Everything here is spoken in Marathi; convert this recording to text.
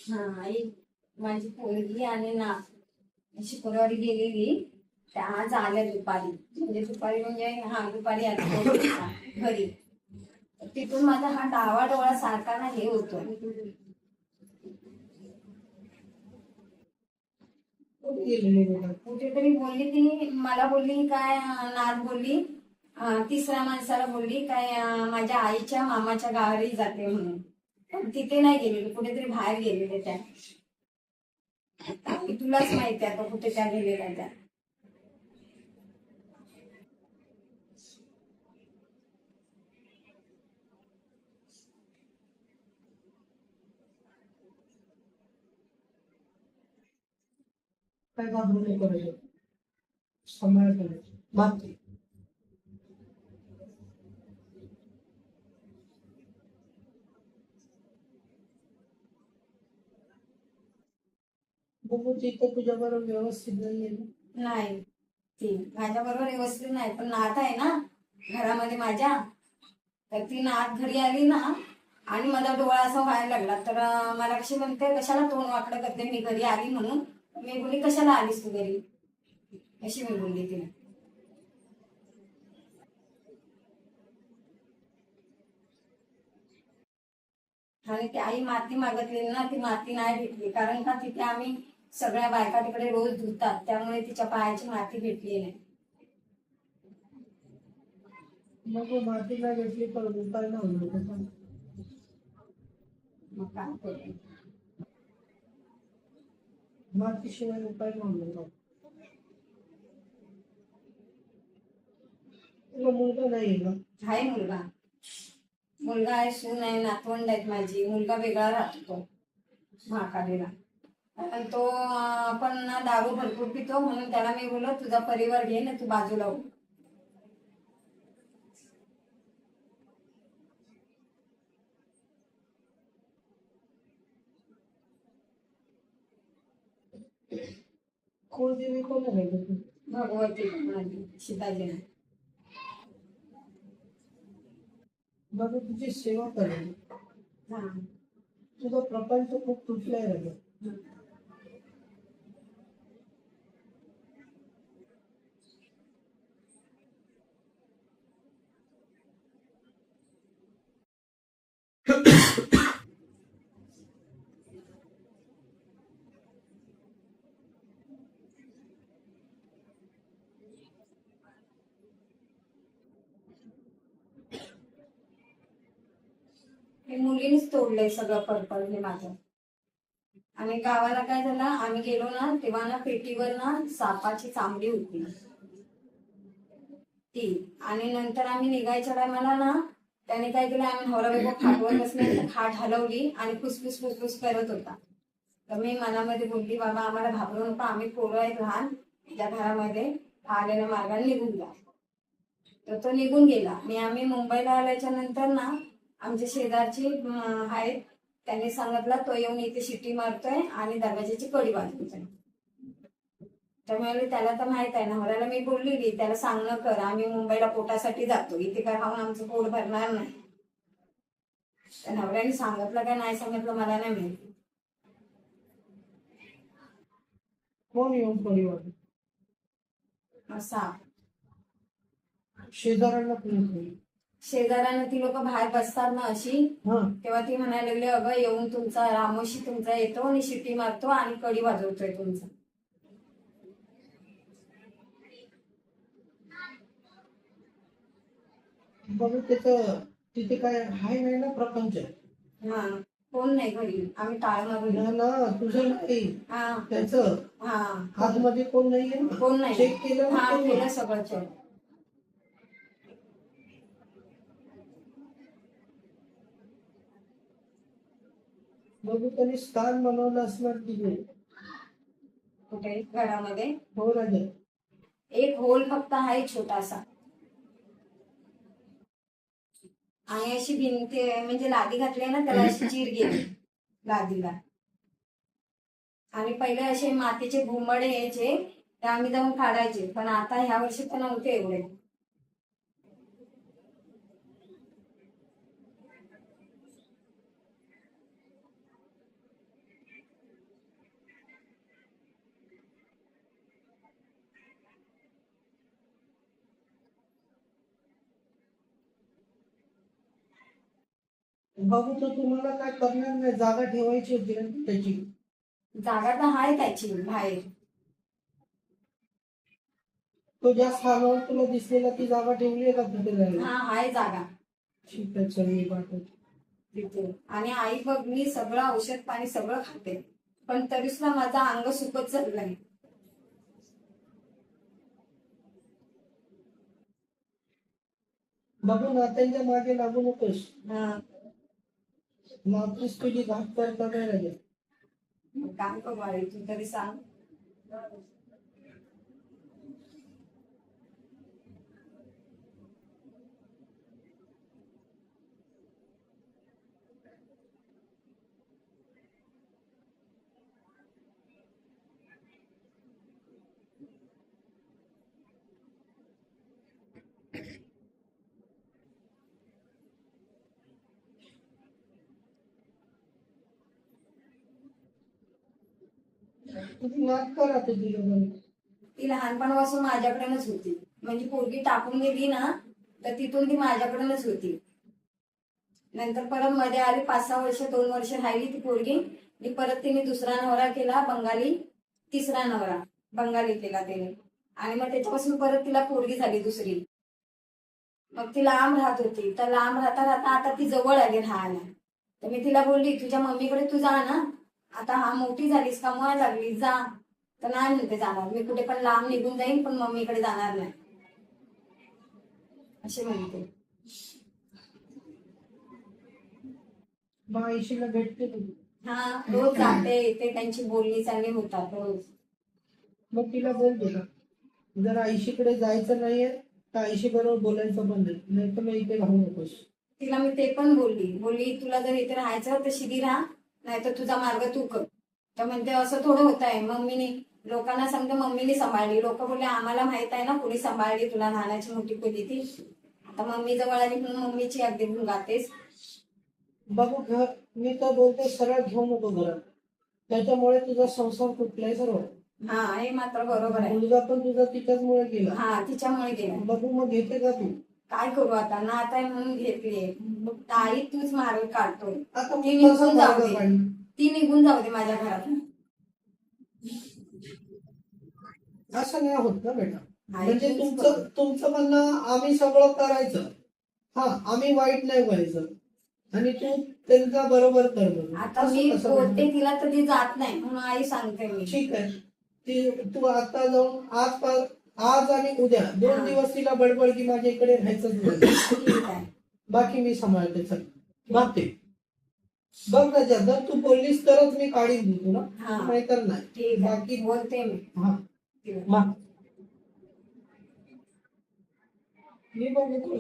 हा आई माझी पोरगी आणि ना शुक्रवारी गेलेली त्या आज आल्या दुपारी म्हणजे हा दुपारी आल्या घरी तिथून माझा हा डावा डोळा सारखा ना हे होतो कुठेतरी बोलली ती मला बोलली काय नाद बोलली तिसऱ्या माणसाला बोलली काय माझ्या आईच्या मामाच्या गावाला जाते म्हणून पण तिथे नाही गेलेली कुठेतरी बाहेर गेलेले त्या तुलाच माहिती आहे आता कुठे त्या गेलेल्या त्या काय घाबरू नाही करायचं सांभाळ करायचं बाकी बघूची तर तुझ्या बरोबर व्यवस्थित नाही ती माझ्या बरोबर व्यवस्थित नाही पण नात आहे ना घरामध्ये माझ्या तर ती नात घरी आली ना आणि मला डोळा असा व्हायला लागला तर मला कशी म्हणते कशाला तोंड वाकडं करते मी घरी आली म्हणून मी बोलली कशाला आलीस तू घरी अशी मी बोलली तिला आणि ती आई माती मागितली ना ती माती नाही भेटली कारण का तिथे आम्ही सगळ्या बायका तिकडे रोज धुतात त्यामुळे तिच्या पायाची माती भेटली नाही मग माती नाही भेटली तर उपाय नाही मग काय करू मातीशिवाय उपाय नाही तुला मुलगा नाही ना आहे मुलगा मुलगा आहे सून आहे नातवंड आहेत माझी मुलगा वेगळा राहतो तो महाकालीला आणि तो पण ना दारू भरपूर पितो म्हणून त्याला मी बोललो तुझा परिवार घे ना तू बाजूला हो कुळदेवी कोण आहे भगवती माझी सीताजी बाबा तुझी सेवा करेल तुझा प्रपंच खूप तुटलाय रे हे मुलीनेच तोडलंय सगळं पर्पल हे माझं आणि गावाला काय झालं आम्ही गेलो ना तेव्हा ना पेटीवर ना सापाची चांबडी होती ती आणि नंतर आम्ही निघायच्या टायमाला ना त्याने काय केलं आम्ही नवरा बायको खाटवर बसले तर खाट हलवली आणि फुसफुस फुसफुस करत होता तर मी मनामध्ये बोलली बाबा आम्हाला घाबरू नका आम्ही पोरं आहेत लहान त्या घरामध्ये आलेल्या मार्गाने निघून जा तर तो निघून गेला मी आम्ही मुंबईला आल्याच्या नंतर ना आमच्या शेजारची आहेत त्यांनी सांगितलं तो येऊन इथे शिट्टी मारतोय आणि दरवाजाची कडी वाजवतोय त्यामुळे त्याला तर माहित आहे नवऱ्याला मी बोललेली त्याला सांगणं कर आम्ही मुंबईला पोटासाठी जातो इथे काय राहून आमचं पोट भरणार नाही त्या नवऱ्याने सांगितलं काय नाही सांगितलं मला नाही माहिती कोण येऊन परिवार असा शेजाऱ्यांना कोण शेजाऱ्यानं ती लोक बाहेर बसतात ना अशी तेव्हा ती म्हणायला लागली अगं येऊन तुमचा रामोशी तुमचा येतो आणि शिट्टी मारतो आणि कडी वाजवतोय तुमचा बघू त्याच तिथे काय हाय नाही ना प्रपंच हा कोण नाही घरी आम्ही टाळमधून ना तुझं नाही त्याच आतमध्ये कोण नाहीये कोण नाही चेक केलं केलं सगळं चेक बघू त्यांनी स्थान बनवलं असणार तिथे कुठे घरामध्ये हो राजा एक होल फक्त आहे छोटासा आणि अशी भिंत म्हणजे लादी घातली ना त्याला अशी चीर गेली लादीला आणि पहिले असे मातीचे घुमडे यायचे ते आम्ही जाऊन काढायचे पण आता ह्या वर्षी तर नव्हते एवढे बाबू तर तुम्हाला काय करणार नाही, जागा ठेवायची होती ना त्याची. जागा तर आहे त्याची बाहेर. तो ज्या स्थानावर तुला दिसलेला ती जागा ठेवली आहे का तिथे जायला? हा आहे जागा ठीक आहे, चल मी पाठवतो. तिथे. आणि आई बघ मी सगळं औषध पाणी सगळं खाते, पण तरी सुद्धा माझा अंग सुकत चाललंय. बाबू नात्यांच्या मागे लागू नकोस. हा. माणूस तुझी घात करता नाही लागेल. मग काय करू आई तू तरी सांग. तुम्ही नात करा ते तुझ्या बरोबर. ती लहानपणापासून माझ्याकडेच होती. म्हणजे पोरगी टाकून गेली ना तर तिथून ती माझ्याकडेच होती. नंतर परत मध्ये आली 5-6 वर्ष 2 वर्ष राहिली ती पोरगी. आणि परत तिने दुसरा नवरा केला बंगाली. तिसरा नवरा बंगाली केला तिने. आणि मग त्याच्यापासून परत तिला पोरगी झाली दुसरी. मग ती लांब राहत होती, तर लांब राहता राहता आता ती जवळ आली राहायला. तर मी तिला बोलली तुझ्या मम्मीकडे तू जा ना, आता हा मोठी झालीस कमवायला लागली जा. तर नाही म्हणते जाणार, मी कुठे पण लांब निघून जाईन पण मम्मीकडे जाणार नाही असे म्हणते. मग आईशीला भेटते तुम्ही. हा रोज जाते येते, त्यांची बोलणी चांगली होतात रोज. मग तिला बोल दे ना, जर आईशीकडे जायचं नाहीये तर आईशी बरोबर बोलायचं बंद आहे, नाही तर मग इथे राहू नकोस. तिला मी ते पण बोलली तुला जर इथे राहायचं तर शिदी राहा, नाही तर तुझा मार्ग तू कर. तर म्हणते असं थोडं होत आहे. मम्मीने लोकांना सांगते मम्मीने सांभाळली. लोक बोलले आम्हाला माहित आहे ना कुणी सांभाळली तुला, लहानाची मोठी केली ती. आता मम्मी जवळ आली म्हणून मम्मीची अगदी घेऊन गातेस. बाबू घर, मी तर बोलते सरळ घेऊ नको घरात, त्याच्यामुळे तुझा संसार तुटलाय सर्व. हा हे मात्र बरोबर आहे. मुलगा पण तुझा तिच्याचमुळे गेला. हा तिच्यामुळे गेला. बाबू मग घेते का तू? काय करू आता ना, आता म्हणून घेतलीये. ताई तूच मार्ग काढतोय. आता ती मी कसं निघून जाऊ मार्ग दे, काढीन? ती निघून जाऊ दे माझ्या घरात. असं नाही होत ना बेटा. आई म्हणजे तूच तुमचं म्हणणं आम्ही सगळं करायचं, हा आम्ही वाईट नाही व्हायचं आणि तू त्यांचा बरोबर कर म्हणून. आता असं मी कसं बोलते म्हणणं? तिला तर ती जात नाही म्हणून आई सांगते मी. ठीक आहे, तू आता जाऊन आज आणि उद्या 2 दिवस तिला बडबड की माझ्या इकडे राहायचंच नाही. ठीक आहे. बाकी मी सांभाळते. चल बघते, बघ ना, जर तू बोललीस तरच मी काढीन देतो ना, हा. नाहीतर नाही. ठीक आहे बाकी बोलते मी. हा मा मी बघू.